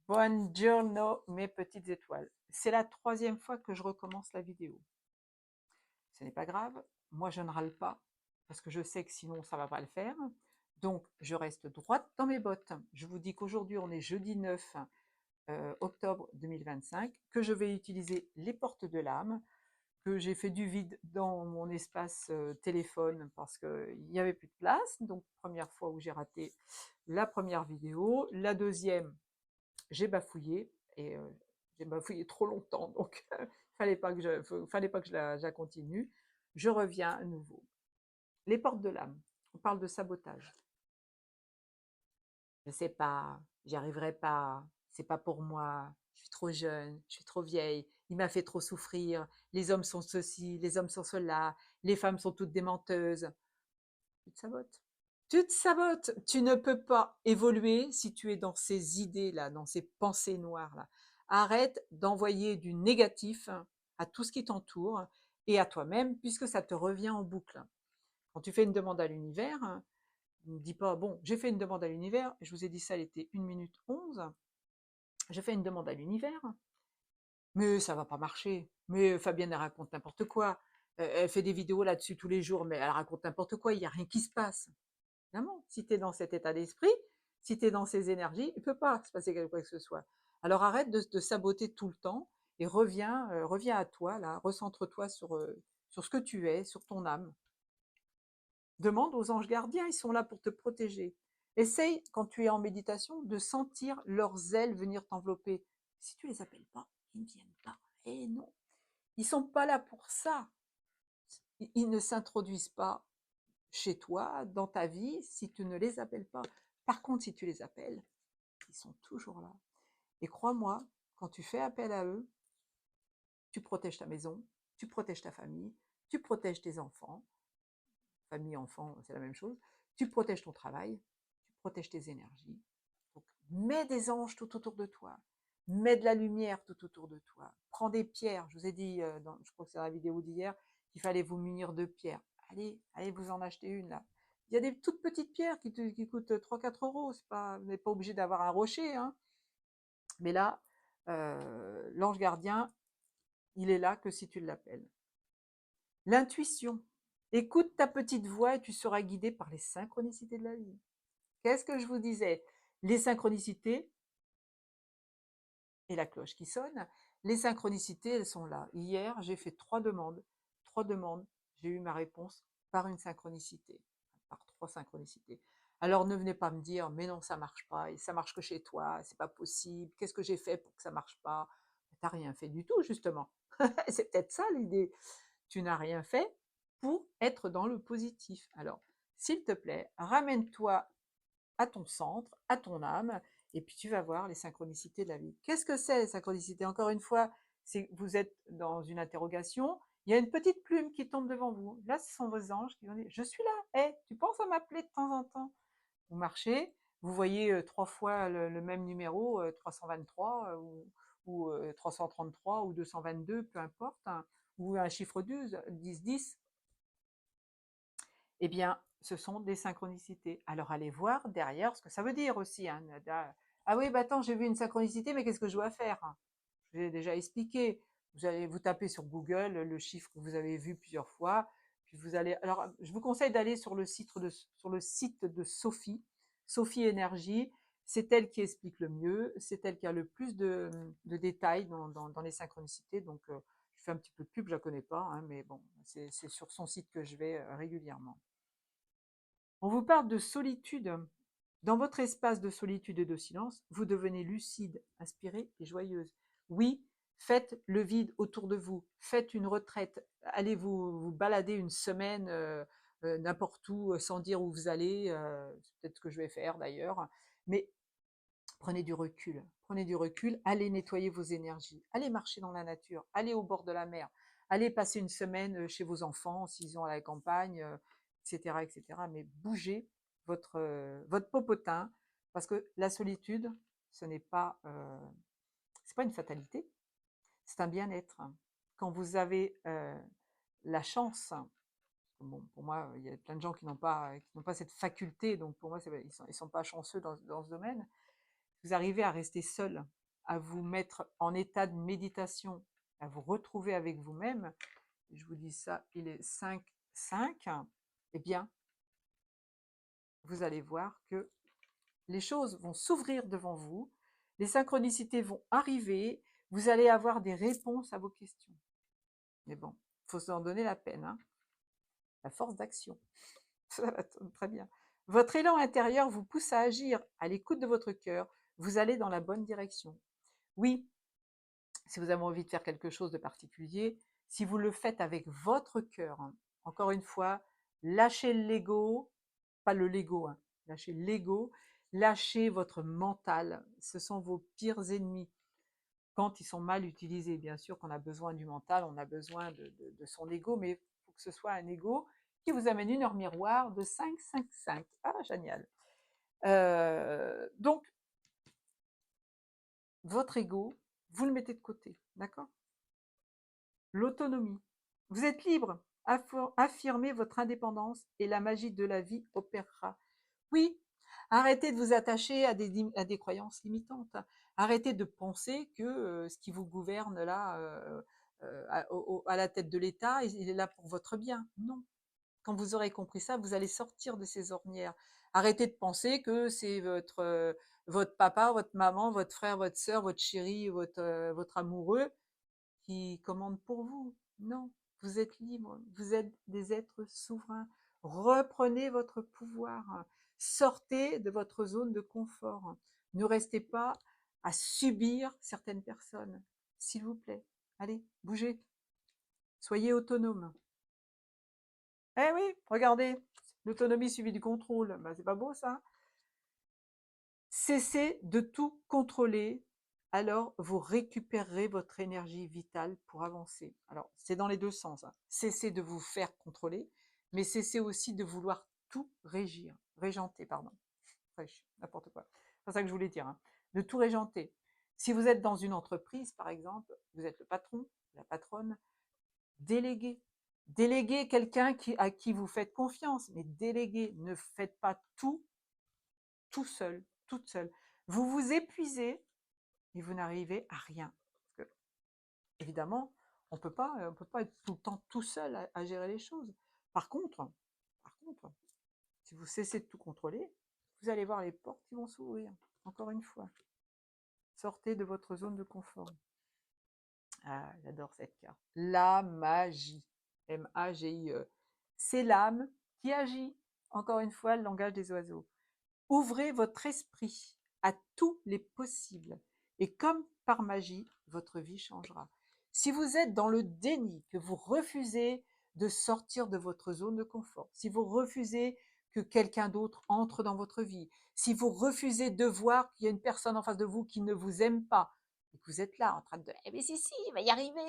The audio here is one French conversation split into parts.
Buongiorno mes petites étoiles. C'est la troisième fois que je recommence la vidéo. Ce n'est pas grave, moi je ne râle pas, parce que je sais que sinon ça ne va pas le faire. Donc je reste droite dans mes bottes. Je vous dis qu'aujourd'hui on est jeudi 9 octobre 2025, que je vais utiliser les portes de l'âme, que j'ai fait du vide dans mon espace téléphone parce qu'il n'y avait plus de place. Donc première fois où j'ai raté la première vidéo. La deuxième, j'ai bafouillé et j'ai bafouillé trop longtemps, donc fallait pas que je la continue. Je reviens à nouveau. Les portes de l'âme. On parle de sabotage. Je sais pas, j'y arriverai pas, c'est pas pour moi, je suis trop jeune, je suis trop vieille, il m'a fait trop souffrir, les hommes sont ceci, les hommes sont cela, les femmes sont toutes des menteuses. Tu te sabotes. Tu te sabotes. Tu ne peux pas évoluer si tu es dans ces idées-là, dans ces pensées noires-là. Arrête d'envoyer du négatif à tout ce qui t'entoure et à toi-même, puisque ça te revient en boucle. Quand tu fais une demande à l'univers, ne dis pas, bon, j'ai fait une demande à l'univers, je vous ai dit ça, elle était 1 minute 11, j'ai fait une demande à l'univers, mais ça va pas marcher. Mais Fabienne, elle raconte n'importe quoi. Elle fait des vidéos là-dessus tous les jours, mais elle raconte n'importe quoi, il n'y a rien qui se passe. Évidemment, si tu es dans cet état d'esprit, si tu es dans ces énergies, il ne peut pas se passer quelque chose que ce soit. Alors arrête de saboter tout le temps et reviens à toi, là, recentre-toi sur ce que tu es, sur ton âme. Demande aux anges gardiens, ils sont là pour te protéger. Essaye, quand tu es en méditation, de sentir leurs ailes venir t'envelopper. Si tu les appelles pas, ils ne viennent pas. Eh non, ils sont pas là pour ça. Ils ne s'introduisent pas chez toi, dans ta vie, si tu ne les appelles pas. Par contre, si tu les appelles, ils sont toujours là. Et crois-moi, quand tu fais appel à eux, tu protèges ta maison, tu protèges ta famille, tu protèges tes enfants. Famille, enfants, c'est la même chose. Tu protèges ton travail, tu protèges tes énergies. Donc, mets des anges tout autour de toi. Mets de la lumière tout autour de toi. Prends des pierres. Je vous ai dit, je crois que c'est dans la vidéo d'hier, qu'il fallait vous munir de pierres. Allez vous en acheter une là. Il y a des toutes petites pierres qui coûtent 3-4 euros. Vous n'êtes pas obligé d'avoir un rocher, hein. Mais là, l'ange gardien, il est là que si tu l'appelles. L'intuition. Écoute ta petite voix et tu seras guidé par les synchronicités de la vie. Qu'est-ce que je vous disais? Les synchronicités et la cloche qui sonne. Les synchronicités, elles sont là. Hier, j'ai fait 3 demandes. 3 demandes, j'ai eu ma réponse par une synchronicité, par 3 synchronicités. Alors ne venez pas me dire, mais non, ça marche pas, et ça marche que chez toi, c'est pas possible. Qu'est-ce que j'ai fait pour que ça marche pas? T'as rien fait du tout, justement. C'est peut-être ça l'idée. Tu n'as rien fait pour être dans le positif. Alors, s'il te plaît, ramène-toi à ton centre, à ton âme, et puis tu vas voir les synchronicités de la vie. Qu'est-ce que c'est les synchronicités? Encore une fois, c'est vous êtes dans une interrogation, il y a une petite plume qui tombe devant vous. Là, ce sont vos anges qui vont dire, je suis là, hey, tu penses à m'appeler de temps en temps? Vous marchez, vous voyez 3 fois le même numéro, 323 ou 333 ou 222, peu importe, hein, ou un chiffre 12, 10, 10, eh bien, ce sont des synchronicités. Alors, allez voir derrière ce que ça veut dire aussi, hein. Ah oui, bah attends, j'ai vu une synchronicité, mais qu'est-ce que je dois faire? Je vous ai déjà expliqué. Vous allez vous taper sur Google le chiffre que vous avez vu plusieurs fois, puis vous allez. Alors, je vous conseille d'aller sur le site de Sophie, Sophie Énergie. C'est elle qui explique le mieux, c'est elle qui a le plus de détails dans les synchronicités. Donc, je fais un petit peu de pub, je la connais pas, hein, mais bon, c'est sur son site que je vais régulièrement. On vous parle de solitude. Dans votre espace de solitude et de silence, vous devenez lucide, inspirée et joyeuse. Oui, faites le vide autour de vous, faites une retraite, allez vous balader une semaine n'importe où sans dire où vous allez, c'est peut-être ce que je vais faire d'ailleurs, mais prenez du recul, allez nettoyer vos énergies, allez marcher dans la nature, allez au bord de la mer, allez passer une semaine chez vos enfants s'ils ont à la campagne, etc., etc. Mais bougez votre popotin, parce que la solitude, ce n'est pas, c'est pas une fatalité, c'est un bien-être. Quand vous avez la chance, bon, pour moi, il y a plein de gens qui n'ont pas cette faculté, donc pour moi, ils sont pas chanceux dans ce domaine. Vous arrivez à rester seul. à vous mettre en état de méditation, à vous retrouver avec vous-même, je vous dis ça, il est 5, eh bien, vous allez voir que les choses vont s'ouvrir devant vous, les synchronicités vont arriver, vous allez avoir des réponses à vos questions. Mais bon, il faut s'en donner la peine, hein, la force d'action. Ça va très bien. Votre élan intérieur vous pousse à agir à l'écoute de votre cœur. Vous allez dans la bonne direction. Oui, si vous avez envie de faire quelque chose de particulier, si vous le faites avec votre cœur, hein, encore une fois, lâchez l'ego, pas le Lego, hein, lâchez l'ego, lâchez votre mental. Ce sont vos pires ennemis. Quand ils sont mal utilisés, bien sûr qu'on a besoin du mental, on a besoin de son ego, mais il faut que ce soit un ego qui vous amène une heure miroir de 5, 5, 5. Ah, génial. Donc, votre ego, vous le mettez de côté, d'accord? L'autonomie. Vous êtes libre. Affirmez votre indépendance et la magie de la vie opérera. Oui, arrêtez de vous attacher à des croyances limitantes. Arrêtez de penser que ce qui vous gouverne là, à la tête de l'État, il est là pour votre bien. Non. Quand vous aurez compris ça, vous allez sortir de ces ornières. Arrêtez de penser que c'est votre papa, votre maman, votre frère, votre sœur, votre chéri, votre amoureux qui commande pour vous. Non, vous êtes libre, vous êtes des êtres souverains. Reprenez votre pouvoir. Sortez de votre zone de confort. Ne restez pas à subir certaines personnes. S'il vous plaît, allez, bougez. Soyez autonome. Eh oui, regardez, l'autonomie suivie du contrôle. Ben, c'est pas beau ça? Cessez de tout contrôler, alors vous récupérerez votre énergie vitale pour avancer. Alors, c'est dans les deux sens, hein. Cessez de vous faire contrôler, mais cessez aussi de vouloir tout régenter, pardon. N'importe quoi. C'est pas ça que je voulais dire, hein. De tout régenter. Si vous êtes dans une entreprise, par exemple, vous êtes le patron, la patronne, déléguez. Déléguez quelqu'un à qui vous faites confiance, mais déléguez. Ne faites pas tout seul, toute seule. Vous vous épuisez et vous n'arrivez à rien. Parce que, évidemment, on peut pas être tout le temps tout seul à gérer les choses. Par contre, si vous cessez de tout contrôler, vous allez voir les portes qui vont s'ouvrir. Encore une fois, sortez de votre zone de confort. Ah, j'adore cette carte. La magie. M-A-G-I-E. C'est l'âme qui agit. Encore une fois, le langage des oiseaux. Ouvrez votre esprit à tous les possibles et comme par magie, votre vie changera. Si vous êtes dans le déni, que vous refusez de sortir de votre zone de confort, si vous refusez que quelqu'un d'autre entre dans votre vie, si vous refusez de voir qu'il y a une personne en face de vous qui ne vous aime pas, et que vous êtes là en train de « Eh mais si, il va y arriver,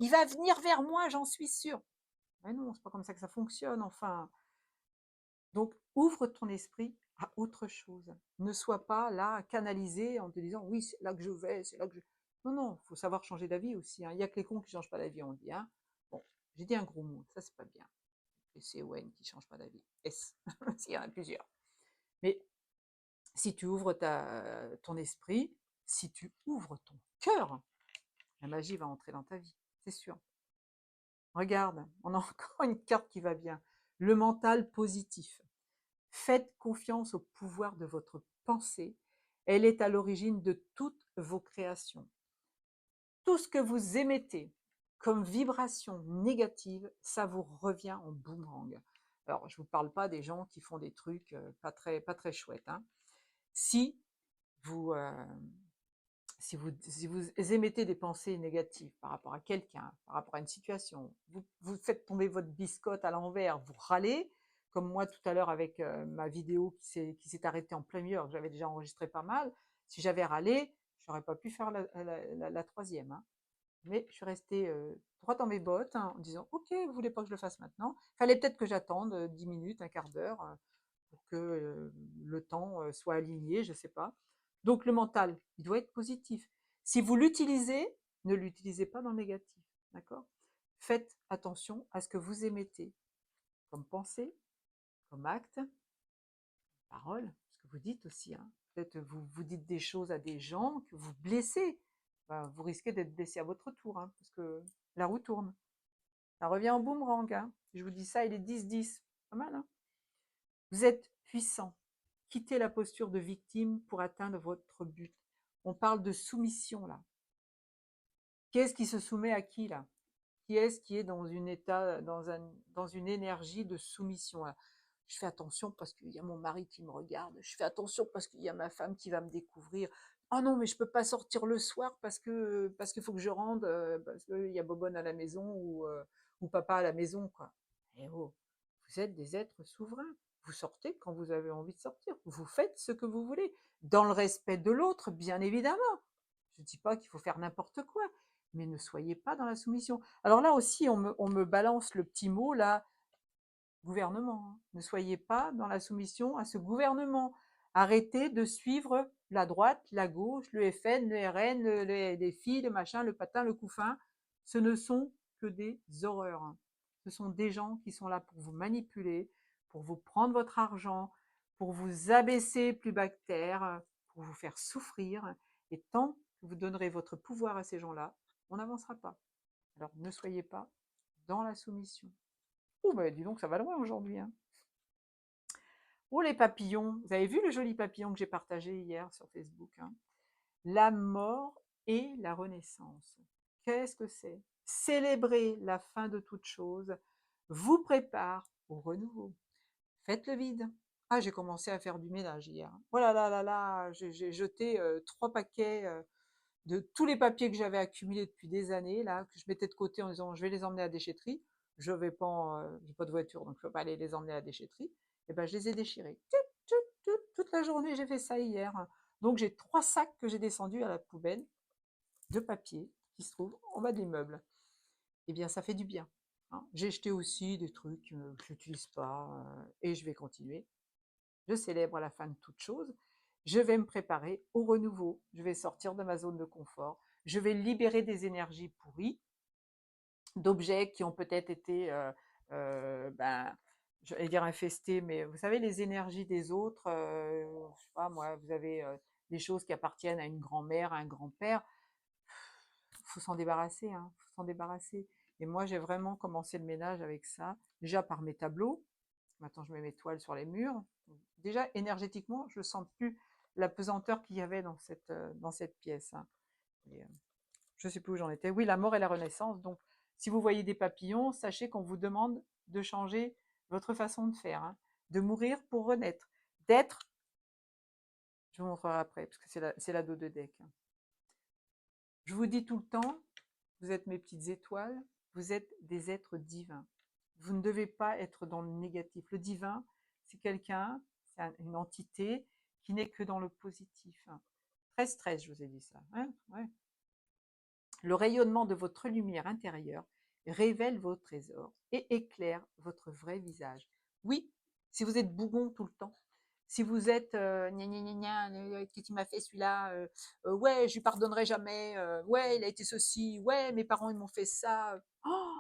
il va venir vers moi, j'en suis sûre ». Mais non, c'est pas comme ça que ça fonctionne, enfin. Donc, ouvre ton esprit à autre chose. Ne sois pas là, canalisé en te disant oui, c'est là que je vais, c'est là que je. Non, non, il faut savoir changer d'avis aussi, hein. Il n'y a que les cons qui ne changent pas d'avis, on dit, hein. Bon, j'ai dit un gros mot, ça c'est pas bien. Les C-O-N qui ne changent pas d'avis. S, s'il y en a plusieurs. Mais si tu ouvres ton esprit, si tu ouvres ton cœur, la magie va entrer dans ta vie, c'est sûr. Regarde, on a encore une carte qui va bien. Le mental positif. Faites confiance au pouvoir de votre pensée. Elle est à l'origine de toutes vos créations. Tout ce que vous émettez comme vibration négative, ça vous revient en boomerang. Alors, je ne vous parle pas des gens qui font des trucs pas très chouettes, hein. Si vous, si vous émettez des pensées négatives par rapport à quelqu'un, par rapport à une situation, vous faites tomber votre biscotte à l'envers, vous râlez, comme moi tout à l'heure avec ma vidéo qui s'est arrêtée en plein milieu, alors que j'avais déjà enregistré pas mal. Si j'avais râlé, je n'aurais pas pu faire la troisième, hein. Mais je suis restée droit dans mes bottes, hein, en disant ok, vous voulez pas que je le fasse maintenant. Il fallait peut-être que j'attende 10 minutes, un quart d'heure, pour que le temps soit aligné, je ne sais pas. Donc le mental, il doit être positif. Si vous l'utilisez, ne l'utilisez pas dans le négatif, d'accord? Faites attention à ce que vous émettez comme pensée, comme acte, parole, ce que vous dites aussi, hein. peut-être vous dites des choses à des gens que vous blessez. Ben, vous risquez d'être blessé à votre tour, hein, parce que la roue tourne. Ça revient en boomerang. Hein. Je vous dis ça, il est 10-10. Pas mal, hein. Vous êtes puissant. Quittez la posture de victime pour atteindre votre but. On parle de soumission, là. Qui est-ce qui se soumet à qui, là? Qui est-ce qui est dans dans une énergie de soumission, là? Je fais attention parce qu'il y a mon mari qui me regarde. Je fais attention parce qu'il y a ma femme qui va me découvrir. Oh non, mais je peux pas sortir le soir parce qu'il faut que je rentre, parce qu'il y a Bobonne à la maison ou papa à la maison, quoi. Eh oh, vous êtes des êtres souverains. Vous sortez quand vous avez envie de sortir. Vous faites ce que vous voulez, dans le respect de l'autre, bien évidemment. Je ne dis pas qu'il faut faire n'importe quoi, mais ne soyez pas dans la soumission. Alors là aussi, on me balance le petit mot, là, gouvernement. Hein. Ne soyez pas dans la soumission à ce gouvernement. Arrêtez de suivre la droite, la gauche, le FN, le RN, les filles, le machin, le patin, le couffin. Ce ne sont que des horreurs. Hein. Ce sont des gens qui sont là pour vous manipuler, pour vous prendre votre argent, pour vous abaisser plus bas que terre, pour vous faire souffrir. Et tant que vous donnerez votre pouvoir à ces gens-là, on n'avancera pas. Alors ne soyez pas dans la soumission. Oh, bah, dis donc, ça va loin aujourd'hui. Hein. Oh, les papillons. Vous avez vu le joli papillon que j'ai partagé hier sur Facebook, hein. La mort et la renaissance. Qu'est-ce que c'est? Célébrer la fin de toute chose vous prépare au renouveau. Faites le vide. Ah, j'ai commencé à faire du ménage hier. Oh là là là là, j'ai jeté 3 paquets de tous les papiers que j'avais accumulés depuis des années, là, que je mettais de côté en disant je vais les emmener à la déchetterie. Je vais pas, j'ai pas de voiture, donc je peux pas aller les emmener à la déchetterie. Et ben, je les ai déchirés. Toute la journée, j'ai fait ça hier. Donc, j'ai 3 sacs que j'ai descendus à la poubelle de papier qui se trouvent en bas des meubles. Eh bien, ça fait du bien. Hein. J'ai jeté aussi des trucs que je n'utilise pas et je vais continuer. Je célèbre la fin de toute chose. Je vais me préparer au renouveau. Je vais sortir de ma zone de confort. Je vais libérer des énergies pourries, d'objets qui ont peut-être été, je vais dire infestés, mais vous savez, les énergies des autres, je sais pas moi, vous avez des choses qui appartiennent à une grand-mère, à un grand-père, il faut s'en débarrasser, hein, faut s'en débarrasser. Et moi, j'ai vraiment commencé le ménage avec ça, déjà par mes tableaux. Maintenant, je mets mes toiles sur les murs. Déjà, énergétiquement, je ne sens plus la pesanteur qu'il y avait dans cette pièce. Hein. Et, je ne sais plus où j'en étais. Oui, la mort et la renaissance. Donc, si vous voyez des papillons, sachez qu'on vous demande de changer votre façon de faire, hein, de mourir pour renaître, d'être. Je vous montrerai après, parce que c'est la dos de deck. Hein. Je vous dis tout le temps, vous êtes mes petites étoiles, vous êtes des êtres divins. Vous ne devez pas être dans le négatif. Le divin, c'est quelqu'un, c'est une entité qui n'est que dans le positif. 13-13, je vous ai dit ça. Hein, ouais. Le rayonnement de votre lumière intérieure révèle vos trésors et éclaire votre vrai visage. Oui, si vous êtes bougon tout le temps, si vous êtes gna gna gna gna, qu'est-ce qu'il m'a fait celui-là, ouais, je lui pardonnerai jamais, ouais, il a été ceci, ouais, mes parents ils m'ont fait ça. Oh,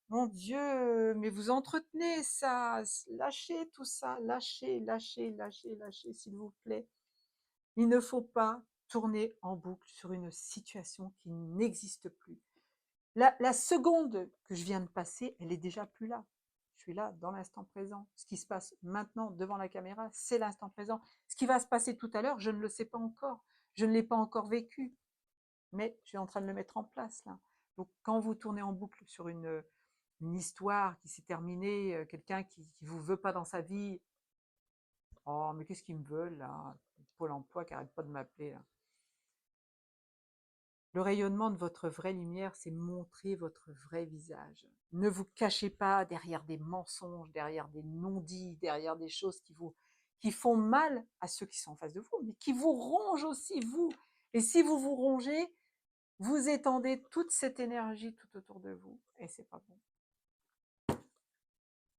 mon Dieu, mais vous entretenez ça, lâchez tout ça, lâchez, lâchez, lâchez, lâchez, s'il vous plaît. Il ne faut pas tourner en boucle sur une situation qui n'existe plus. La seconde que je viens de passer, elle est déjà plus là. Je suis là dans l'instant présent. Ce qui se passe maintenant devant la caméra, c'est l'instant présent. Ce qui va se passer tout à l'heure, je ne le sais pas encore. Je ne l'ai pas encore vécu. Mais je suis en train de le mettre en place là. Donc quand vous tournez en boucle sur une histoire qui s'est terminée, quelqu'un qui ne vous veut pas dans sa vie, oh mais qu'est-ce qu'ils me veulent là? Pôle emploi qui n'arrête pas de m'appeler là. Le rayonnement de votre vraie lumière, c'est montrer votre vrai visage. Ne vous cachez pas derrière des mensonges, derrière des non-dits, derrière des choses qui font mal à ceux qui sont en face de vous, mais qui vous rongent aussi vous. Et si vous vous rongez, vous étendez toute cette énergie tout autour de vous, et c'est pas bon.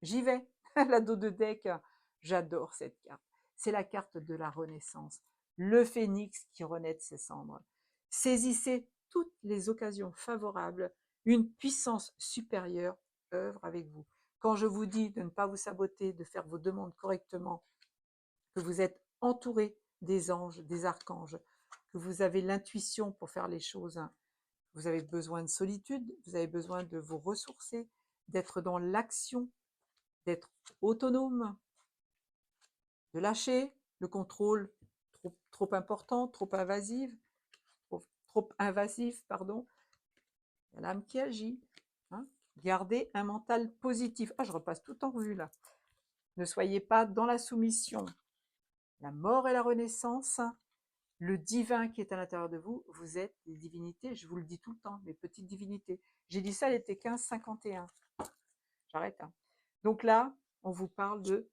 J'y vais, la dos de deck, j'adore cette carte. C'est la carte de la renaissance, le phénix qui renaît de ses cendres. Saisissez toutes les occasions favorables, une puissance supérieure œuvre avec vous. Quand je vous dis de ne pas vous saboter, de faire vos demandes correctement, que vous êtes entouré des anges, des archanges, que vous avez l'intuition pour faire les choses. Vous avez besoin de solitude, vous avez besoin de vous ressourcer, d'être dans l'action, d'être autonome, de lâcher le contrôle trop important, trop invasif, pardon. Il y a l'âme qui agit. Hein. Gardez un mental positif. Ah, je repasse tout en revue là. Ne soyez pas dans la soumission. La mort et la renaissance, le divin qui est à l'intérieur de vous, vous êtes des divinités, je vous le dis tout le temps, des petites divinités. J'ai dit ça, elle était 1551. J'arrête. Hein. Donc là, on vous parle de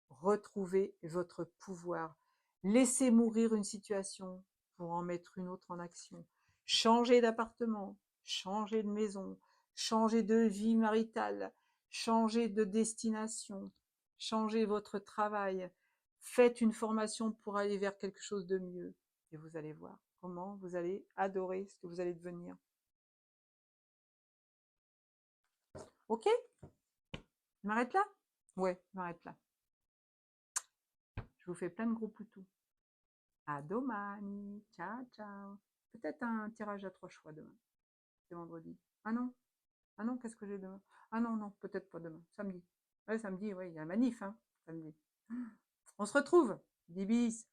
retrouver votre pouvoir. Laissez mourir une situation pour en mettre une autre en action. Changer d'appartement, changer de maison, changer de vie maritale, changer de destination, changer votre travail. Faites une formation pour aller vers quelque chose de mieux. Et vous allez voir comment vous allez adorer ce que vous allez devenir. Ok? Je m'arrête là? Ouais, je m'arrête là. Je vous fais plein de gros poutous. À domani. Ciao, ciao. Peut-être un tirage à 3 choix demain. C'est vendredi. Ah non. Ah non, qu'est-ce que j'ai demain? Ah non, non, peut-être pas demain. Samedi. Ouais, samedi, ouais, il y a un manif, hein, samedi. On se retrouve. Dis bis.